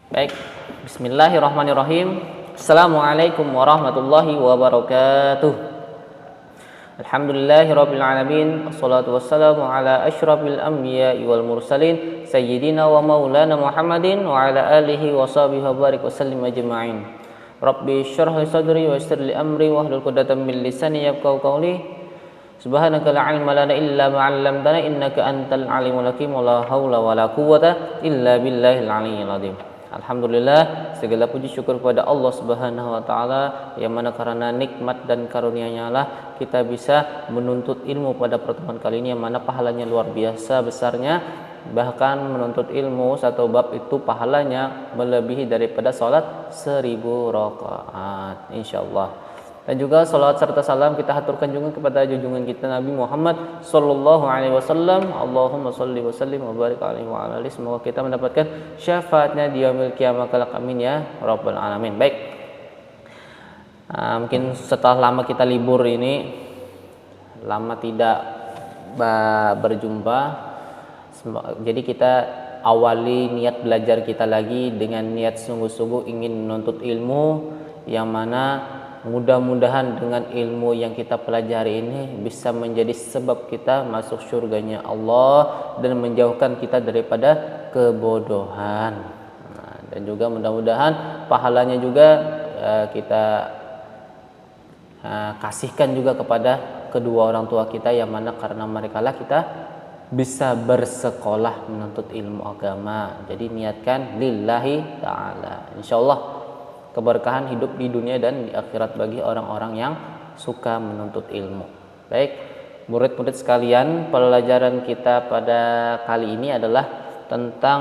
Baik, bismillahirrahmanirrahim. Assalamualaikum warahmatullahi wabarakatuh. Alhamdulillahirabbil alamin. Wassalatu wassalamu ala asyrafil anbiya'i wal mursalin sayyidina wa maulana Muhammadin wa ala alihi wa sahbihi wa barik wa sallim ajma'in. Rabbi syrah li sadri wa yassir li amri wahlul 'uqdatam min lisani yafqahu qawli. Subhanaka la ilma lana illa ma 'allamtana innaka antal alimul hakim. La haula wala quwwata illa billahil aliyyil azim. Alhamdulillah, segala puji syukur kepada Allah Subhanahu wa taala yang mana karena nikmat dan karunia-Nya lah kita bisa menuntut ilmu pada pertemuan kali ini, yang mana pahalanya luar biasa besarnya. Bahkan menuntut ilmu satu bab itu pahalanya melebihi daripada salat 1000 rakaat insyaallah. Dan juga salawat serta salam kita haturkan juga kepada junjungan kita Nabi Muhammad sallallahu alaihi wasallam. Allahumma shalli wa sallim wa barik alaihi wa ala alihi. Semoga kita mendapatkan syafaatnya di yaumil qiyamah kelak, amin ya rabbal alamin. Baik. Mungkin setelah lama kita libur ini, lama tidak berjumpa. Jadi kita awali niat belajar kita lagi dengan niat sungguh-sungguh ingin menuntut ilmu, yang mana mudah-mudahan dengan ilmu yang kita pelajari ini bisa menjadi sebab kita masuk surganya Allah dan menjauhkan kita daripada kebodohan. Dan juga mudah-mudahan pahalanya juga kita kasihkan juga kepada kedua orang tua kita, yang mana karena mereka lah kita bisa bersekolah menuntut ilmu agama. Jadi niatkan lillahi ta'ala, insyaallah keberkahan hidup di dunia dan di akhirat bagi orang-orang yang suka menuntut ilmu. Baik, murid-murid sekalian, pelajaran kita pada kali ini adalah tentang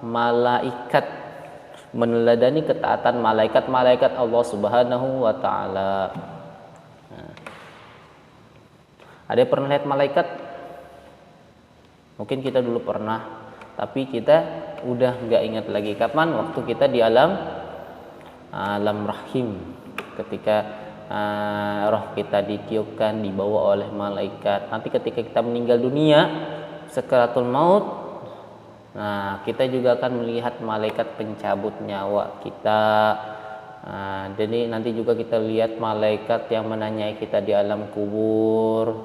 malaikat, meneladani ketaatan malaikat-malaikat Allah Subhanahu wa taala. Ada yang pernah lihat malaikat? Mungkin kita dulu pernah, tapi kita udah nggak ingat lagi kapan waktu kita di alam rahim, ketika roh kita ditiupkan, dibawa oleh malaikat. Nanti ketika kita meninggal dunia, sakaratul maut, nah kita juga akan melihat malaikat pencabut nyawa kita. Jadi nanti juga kita lihat malaikat yang menanyai kita di alam kubur.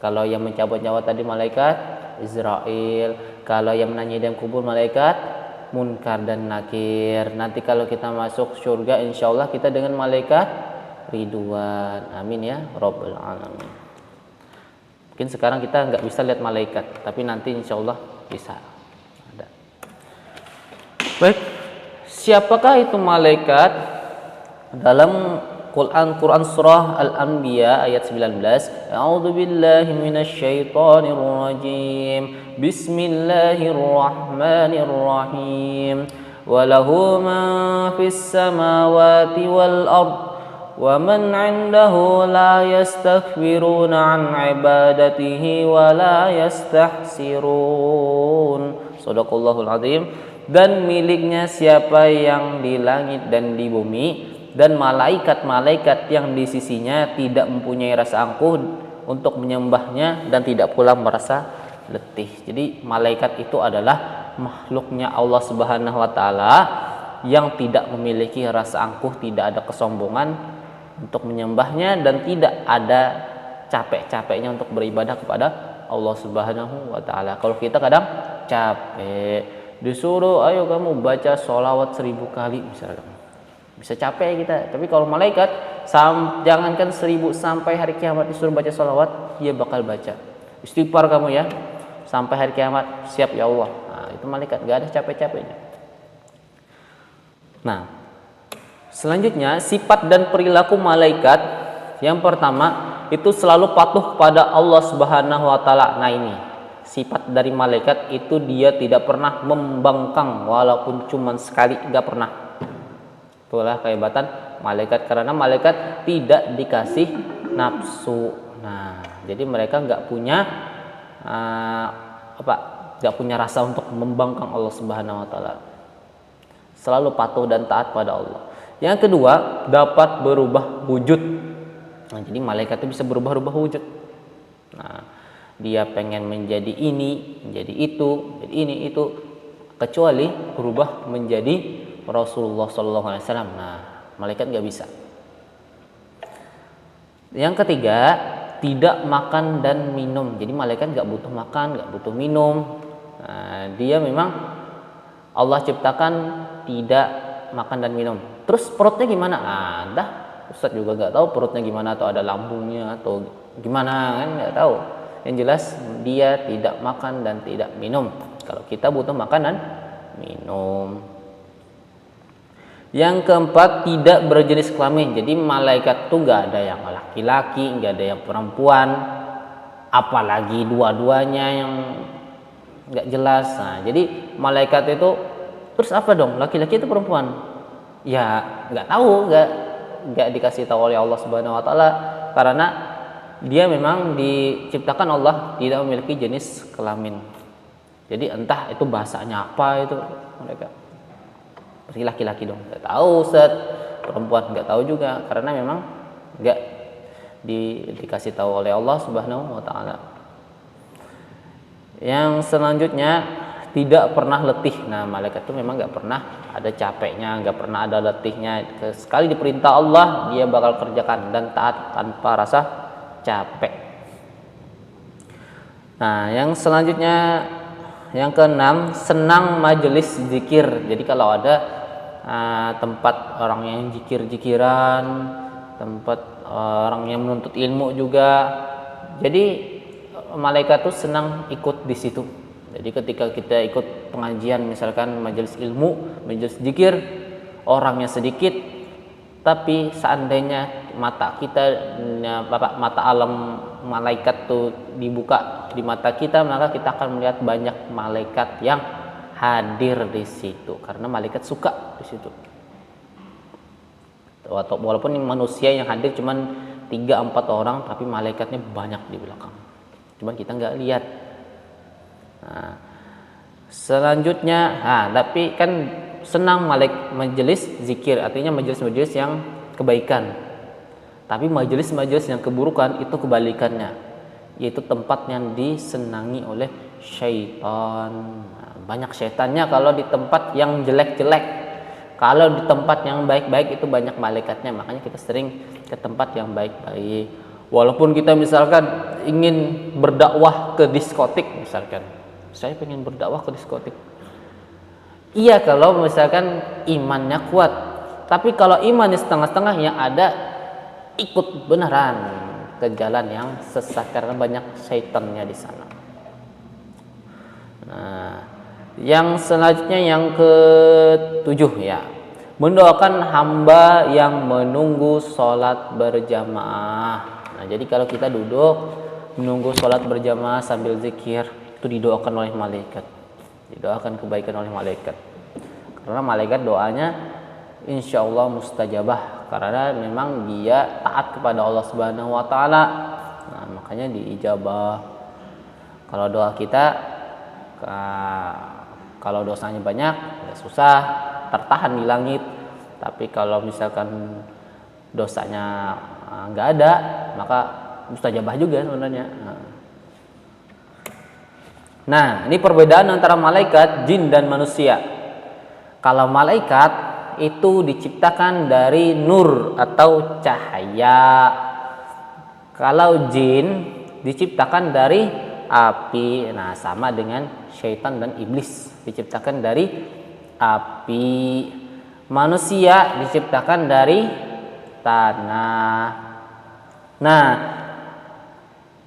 Kalau yang mencabut nyawa tadi malaikat Israel, kalau yang menanyai di alam kubur malaikat Munkar dan Nakir. Nanti kalau kita masuk surga, insya Allah kita dengan malaikat Ridwan, amin ya rabbal alamin. Mungkin sekarang kita nggak bisa lihat malaikat, tapi nanti insya Allah bisa ada. Baik, siapakah itu malaikat? Dalam Quran surah Al-Anbiya ayat 19, A'udzu billahi minasyaitonir rajim. Bismillahirrahmanirrahim. Walahu man fis samawati wal ard wa man 'indahu la yastakbiruna 'an 'ibadatihi wa la yastahsirun. Shadaqallahul azim. Dan miliknya siapa yang di langit dan di bumi, dan malaikat-malaikat yang di sisinya tidak mempunyai rasa angkuh untuk menyembahnya dan tidak pula merasa letih. Jadi malaikat itu adalah makhluknya Allah Subhanahu wa taala yang tidak memiliki rasa angkuh, tidak ada kesombongan untuk menyembahnya dan tidak ada capek-capeknya untuk beribadah kepada Allah Subhanahu wa taala. Kalau kita kadang capek, disuruh ayo kamu baca sholawat 1000 kali misalnya, bisa capek kita. Tapi kalau malaikat, jangankan 1000, sampai hari kiamat disuruh baca sholawat, dia bakal baca. Istighfar kamu ya, sampai hari kiamat, siap ya Allah. Nah, itu malaikat, gak ada capek-capeknya. Nah, selanjutnya sifat dan perilaku malaikat. Yang pertama itu selalu patuh kepada Allah Subhanahu wa taala. Nah, ini sifat dari malaikat itu, dia tidak pernah membangkang walaupun cuman sekali, gak pernah. Itulah kehebatan malaikat, karena malaikat tidak dikasih nafsu. Nah, jadi mereka nggak punya nggak punya rasa untuk membangkang Allah Subhanahu wa taala. Selalu patuh dan taat pada Allah. Yang kedua, dapat berubah wujud. Nah, jadi malaikat itu bisa berubah-ubah wujud. Nah, dia pengen menjadi ini, menjadi itu, jadi ini itu. kecuali berubah menjadi Rasulullah SAW. Nah, malaikat nggak bisa. Yang ketiga, tidak makan dan minum. Jadi malaikat nggak butuh makan, nggak butuh minum. Nah, dia memang Allah ciptakan tidak makan dan minum. Terus perutnya gimana? Dah, Ustadz juga nggak tahu perutnya gimana, atau ada lambungnya atau gimana, kan nggak tahu. Yang jelas dia tidak makan dan tidak minum. Kalau kita butuh makan dan minum. Yang keempat, tidak berjenis kelamin. Jadi malaikat tuh nggak ada yang laki-laki, nggak ada yang perempuan, apalagi dua-duanya yang nggak jelas. Nah, jadi malaikat itu terus apa dong? Laki-laki itu perempuan? Ya nggak tahu, nggak dikasih tahu oleh Allah Subhanahu Wa Taala, karena dia memang diciptakan Allah tidak memiliki jenis kelamin. Jadi entah itu bahasanya apa itu mereka. Pasti laki-laki dong, nggak tahu Ustaz. Perempuan nggak tahu juga, karena memang nggak dikasih tahu oleh Allah Subhanahu Wa Taala. Yang selanjutnya, tidak pernah letih. Nah, malaikat itu memang nggak pernah ada capeknya, nggak pernah ada letihnya. Sekali diperintah Allah, dia bakal kerjakan dan taat tanpa rasa capek. Nah, yang selanjutnya, yang keenam, senang majelis zikir. Jadi kalau ada tempat orang yang zikir-zikiran, tempat orang yang menuntut ilmu juga, jadi malaikat tuh senang ikut di situ. Jadi ketika kita ikut pengajian, misalkan majelis ilmu, majelis zikir, orangnya sedikit, tapi seandainya mata alam malaikat tuh dibuka di mata kita, maka kita akan melihat banyak malaikat yang hadir di situ, karena malaikat suka di situ. Atau walaupun manusia yang hadir cuman 3-4 orang, tapi malaikatnya banyak di belakang, cuman kita nggak lihat. Nah, selanjutnya, tapi kan senang majelis zikir, artinya majelis-majelis yang kebaikan. Tapi majelis-majelis yang keburukan itu kebalikannya, yaitu tempat yang disenangi oleh syaitan. Banyak syaitannya kalau di tempat yang jelek-jelek. Kalau di tempat yang baik-baik itu banyak malaikatnya. Makanya kita sering ke tempat yang baik-baik. Walaupun kita misalkan ingin berdakwah ke diskotik, misalkan saya pengen berdakwah ke diskotik, iya kalau misalkan imannya kuat. Tapi kalau imannya setengah-setengah, yang ada ikut beneran ke jalan yang sesat, karena banyak syaitannya di sana. Nah, yang selanjutnya, yang ke-7 ya, mendoakan hamba yang menunggu sholat berjamaah. Nah, jadi kalau kita duduk menunggu sholat berjamaah sambil zikir, itu didoakan oleh malaikat, didoakan kebaikan oleh malaikat, karena malaikat doanya insya Allah mustajabah, karena memang dia taat kepada Allah Subhanahu Wa Taala. Nah, makanya diijabah. Kalau doa kita, kalau dosanya banyak, ya susah tertahan di langit. Tapi kalau misalkan dosanya nggak ada, maka mustajabah juga sebenarnya. Nah, ini perbedaan antara malaikat, jin dan manusia. Kalau malaikat itu diciptakan dari nur atau cahaya. Kalau jin diciptakan dari api. Nah, sama dengan syaitan dan iblis, diciptakan dari api. Manusia diciptakan dari tanah. Nah,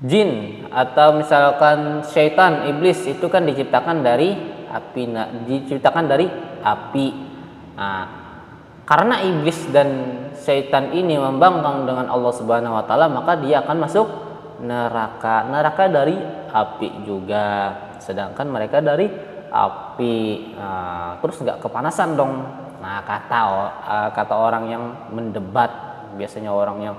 jin atau misalkan syaitan, iblis itu kan diciptakan dari api. Diciptakan dari api. Nah, karena iblis dan syaitan ini membangkang dengan Allah Subhanahu Wa Taala, maka dia akan masuk neraka. Neraka dari api juga, sedangkan mereka dari api. Terus nggak kepanasan dong. Nah, kata orang yang mendebat, biasanya orang yang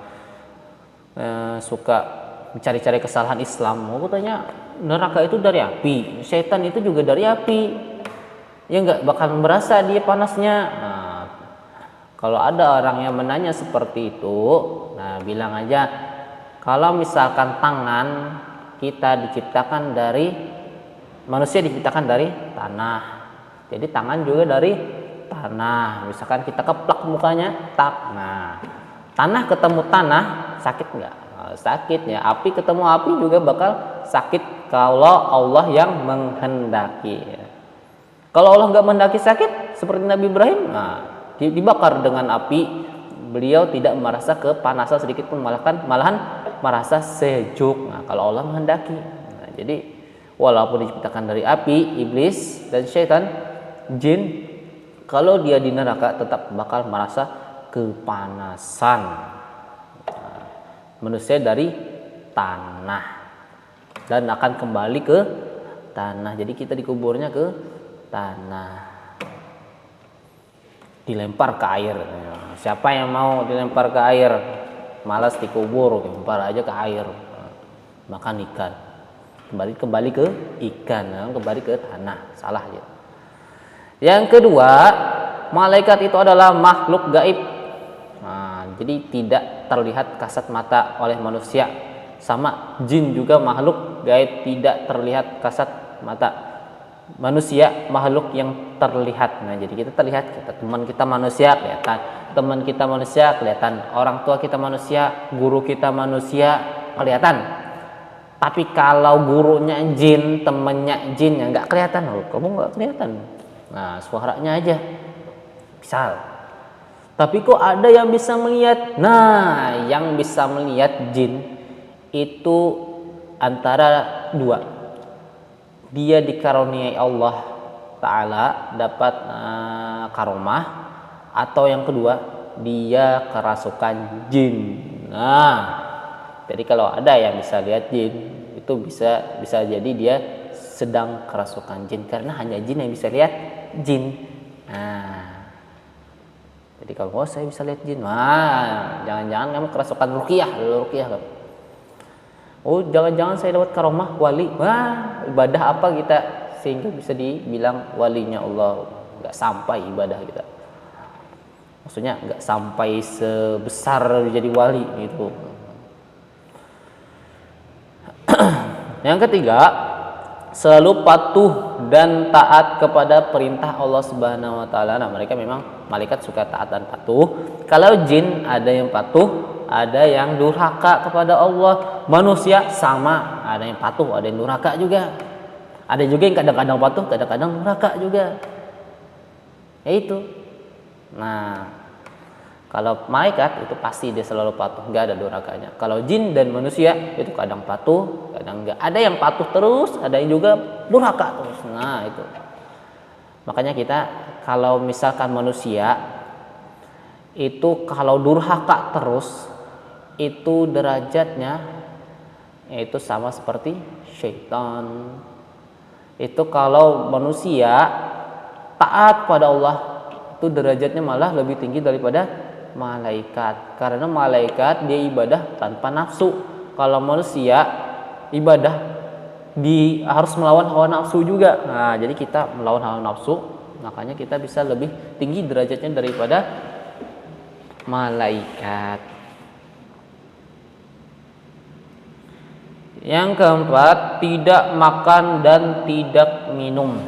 suka mencari-cari kesalahan Islam, mau tanya, neraka itu dari api, syaitan itu juga dari api, ya nggak bakal berasa dia panasnya. Nah, kalau ada orang yang menanya seperti itu, nah bilang aja, kalau misalkan tangan kita diciptakan dari, manusia diciptakan dari tanah, Jadi tangan juga dari tanah. Misalkan kita keplak mukanya, tak. Nah, tanah ketemu tanah sakit nggak? Sakit ya. Api ketemu api juga bakal sakit kalau Allah yang menghendaki. Kalau Allah nggak menghendaki sakit, seperti Nabi Ibrahim, nah, dibakar dengan api, beliau tidak merasa kepanasan sedikit pun, malahan merasa sejuk. Nah, kalau Allah menghendaki. Nah, jadi walaupun diciptakan dari api, iblis dan syaitan, jin, kalau dia di neraka tetap bakal merasa kepanasan. Nah, manusia dari tanah dan akan kembali ke tanah. Jadi kita dikuburnya ke tanah, dilempar ke air. Siapa yang mau dilempar ke air, malas dikubur, lempar aja ke air, makan ikan, kembali ke ikan, kembali ke tanah. Salah ya. Yang kedua, malaikat itu adalah makhluk gaib. Nah, jadi tidak terlihat kasat mata oleh manusia. Sama jin juga makhluk gaib, tidak terlihat kasat mata. Manusia makhluk yang terlihat. Nah, jadi kita terlihat, teman kita manusia kelihatan, teman kita manusia kelihatan, orang tua kita manusia, guru kita manusia kelihatan. Tapi kalau gurunya jin, temennya jin, ya nggak kelihatan. Loh, kamu nggak kelihatan. Nah, suaranya aja. Misal. Tapi kok ada yang bisa melihat? Nah, yang bisa melihat jin itu antara dua. Dia dikaruniai Allah Ta'ala dapat karomah, atau yang kedua dia kerasukan jin. Nah, jadi kalau ada yang bisa lihat jin, itu bisa jadi dia sedang kerasukan jin, karena hanya jin yang bisa lihat jin. Nah, jadi kalau saya bisa lihat jin, wah, jangan-jangan kamu kerasukan ruqyah kamu. Oh, jangan-jangan saya dapat karomah wali. Wah, ibadah apa kita sehingga bisa dibilang walinya Allah? Nggak sampai ibadah kita. Maksudnya nggak sampai sebesar jadi wali gitu. Yang ketiga, selalu patuh dan taat kepada perintah Allah Subhanahu wa taala. Nah, mereka memang malaikat suka taat dan patuh. Kalau jin ada yang patuh, ada yang durhaka kepada Allah. Manusia sama, ada yang patuh, ada yang durhaka juga. Ada juga yang kadang-kadang patuh, kadang-kadang durhaka juga. Ya itu. Nah, kalau malaikat itu pasti dia selalu patuh, nggak ada durhakanya. Kalau jin dan manusia itu kadang patuh, kadang enggak. Ada yang patuh terus, ada yang juga durhaka terus. Nah, itu. Makanya kita kalau misalkan manusia itu kalau durhaka terus, itu derajatnya itu sama seperti syaitan. Itu kalau manusia taat pada Allah, itu derajatnya malah lebih tinggi daripada malaikat. Karena malaikat dia ibadah tanpa nafsu. Kalau manusia ibadah harus melawan hawa nafsu juga. Nah, jadi kita melawan hawa nafsu, makanya kita bisa lebih tinggi derajatnya daripada malaikat. Yang keempat, tidak makan dan tidak minum.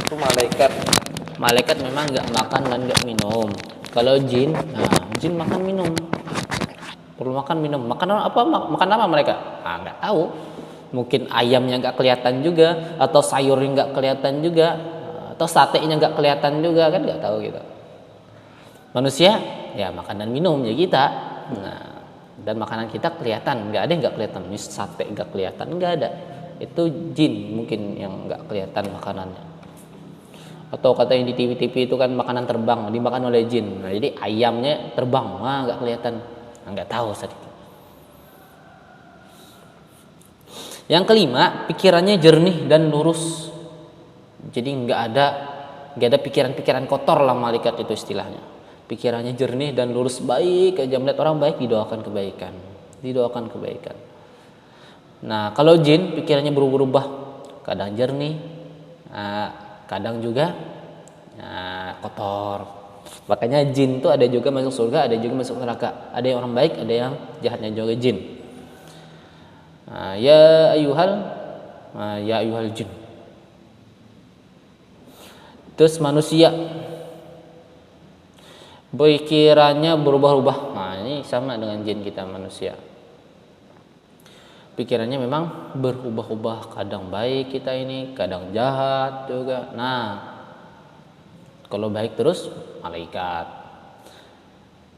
Itu malaikat memang nggak makan dan nggak minum. Kalau jin, jin makan minum, perlu makan minum. Makan apa mereka? Nggak tahu. Mungkin ayamnya nggak kelihatan juga, atau sayurnya nggak kelihatan juga, atau satenya nggak kelihatan juga, kan nggak tahu gitu. Manusia ya makan dan minum ya kita. Nah, dan makanan kita kelihatan, nggak ada yang nggak kelihatan. Ini sate nggak kelihatan, nggak ada. Itu jin mungkin yang nggak kelihatan makanannya. Atau kata yang di TV itu kan makanan terbang dimakan oleh jin. Nah, jadi ayamnya terbang, nggak kelihatan, nggak tahu saat itu. Yang kelima, pikirannya jernih dan lurus. Jadi nggak ada pikiran-pikiran kotor lah malaikat itu istilahnya. Pikirannya jernih dan lurus, baik aja, melihat orang baik didoakan kebaikan. Nah, kalau jin pikirannya berubah-ubah, kadang jernih, kadang juga kotor. Makanya jin itu ada juga masuk surga, ada juga masuk neraka. Ada yang orang baik, ada yang jahatnya juga jin. Ya ayuhal jin. Terus manusia pikirannya berubah-ubah. Nah, ini sama dengan jin kita manusia. Pikirannya memang berubah-ubah, kadang baik kita ini, kadang jahat juga. Nah, kalau baik terus malaikat.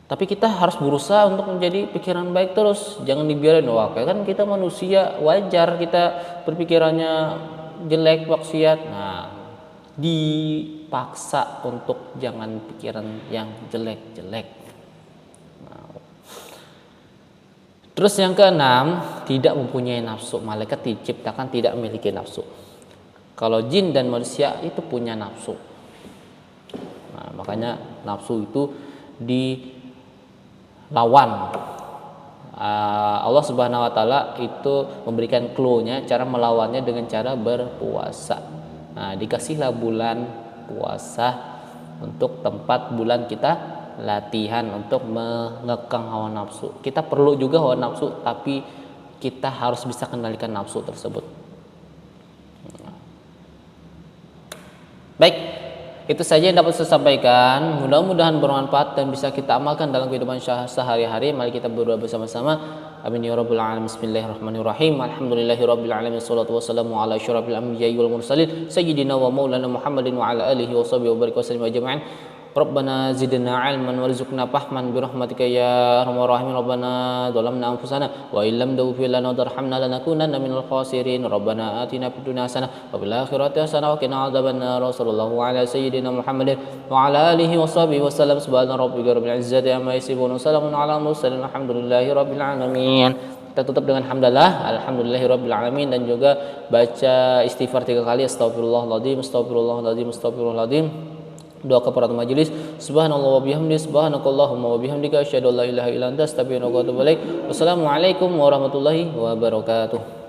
Tapi kita harus berusaha untuk menjadi pikiran baik terus. Jangan dibiarin, wah kan kita manusia, wajar kita berpikirannya jelek, maksiat. Nah, dipaksa untuk jangan pikiran yang jelek-jelek. Nah. Terus yang keenam, tidak mempunyai nafsu. Malaikat diciptakan tidak memiliki nafsu. Kalau jin dan manusia itu punya nafsu. Nah, makanya nafsu itu dilawan. Allah Subhanahu wa taala itu memberikan clue-nya cara melawannya dengan cara berpuasa. Nah, dikasihlah bulan puasa untuk tempat bulan kita latihan untuk mengekang hawa nafsu. Kita perlu juga hawa nafsu, tapi kita harus bisa kendalikan nafsu tersebut. Baik, itu saja yang dapat saya sampaikan. Mudah-mudahan bermanfaat dan bisa kita amalkan dalam kehidupan sehari-hari. Mari kita berdoa bersama-sama. Amin ya rabbal alamin. Bismillahirrahmanirrahim. Alhamdulillahirabbil alamin. Wassalatu wassalamu ala asyrafil anbiya'i wal mursalin sayyidina wa maulana Muhammadin wa ala alihi washabihi wa barik wasallim ajma'in. Rabbana zidna ilman warzuqna fahman birahmatika ya arhamar rahimin. Rabbana zalamna anfusana wa illam taghfir lana wa tarhamna lanakunanna minal khasirin. Rabbana atina fid dunya hasanah wa fil akhirati hasanah wa qina adzabannar. Sallallahu ala sayyidina Muhammadin wa ala alihi washabihi wasallam. Subhana rabbika rabbil izzati amma yasifun wa salamun ala mursalin alhamdulillahi rabbil alamin. Kita tutup dengan hamdalah, alhamdulillahirabbil alamin, dan juga baca istighfar 3 kali, astagfirullahaladzim, astagfirullahaladzim, astagfirullahaladzim. Doa kepada majelis. Subhanallah wa bihamdi, subhanakallahumma wa bihamdika, asyhadu an la ilaha illa anta, astaghfiruka wa atubu ilaik. Wassalamualaikum warahmatullahi wabarakatuh.